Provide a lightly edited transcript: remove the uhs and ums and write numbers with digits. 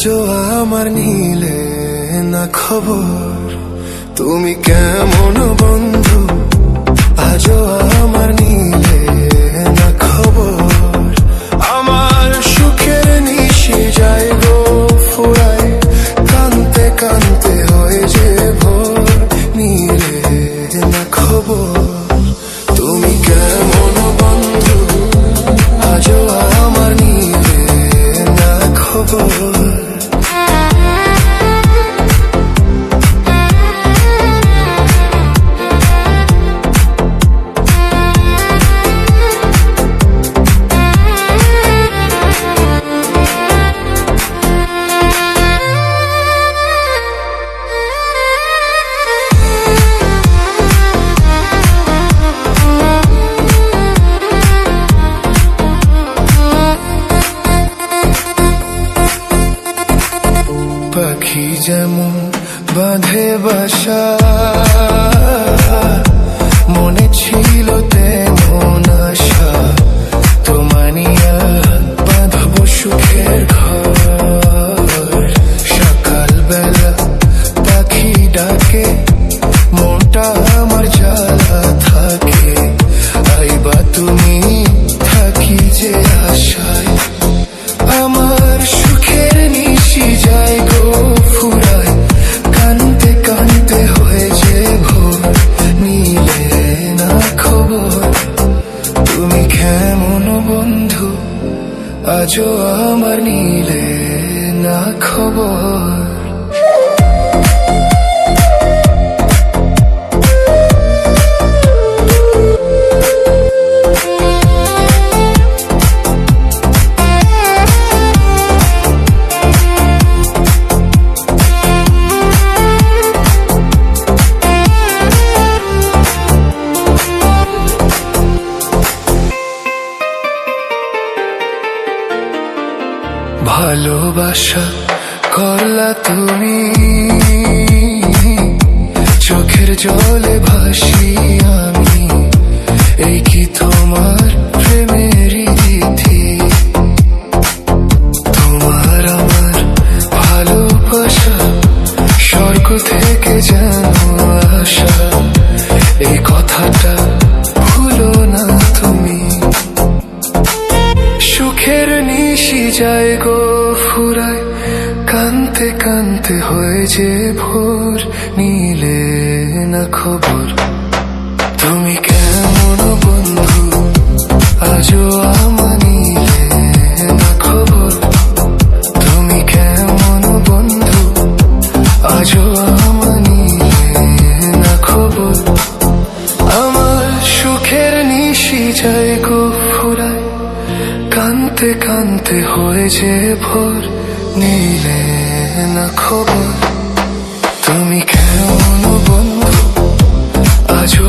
আজও আমার নিলে না খবর, তুমি কেমন বন্ধু? আজও আমার নিলে না খবর, আমার সুখের নিশি যায় গো ফুরায়, কানতে কানতে হয় যে ভোর, নিলে না খবর, তুমি কেমন বন্ধু? আজও আমার নিলে না খবর। পাখি যেমন বাঁধে বাসা, মনে ছিল তেমন আশা, তোমানিয়া বাঁধব সুখের ঘর। সকাল বেলা পাখি ডাকে, মনটা আমার জ্বালা থাকে, আইবা তুমি থাকি যে আশায়, আমার সুখের নিশি যায় গো ফুরায়, কানতে কানতে হয়ে যে ভোর, নিলে না খবর, তুমি কেমন বন্ধু? আজও আমার নিলে না খবর। ভালোবাসা করলা তুমি, চোখের জলে ভাসি আমি, এই কি তোমার প্রেমের রীতি? তোমার আমার ভালোবাসা স্বর্গ থেকে যেন আসা, এই কথাটা ভুলো না তুমি। সুখের নিশি যায় গো ফুরায়, কানতে কানতে হয়ে যে ভোর, নিলে না খবর, তুমি কেমন বন্ধু? আজও আমার নিলে না খবর, তুমি কেমন বন্ধু? আজও আমার নিলে না খবর, আমার সুখের নিশি যায় গো ফুরায়, কানতে কানতে হয়ে যে ভোর, নিলে না খবর, তুমি কেমন বন্ধু? আজও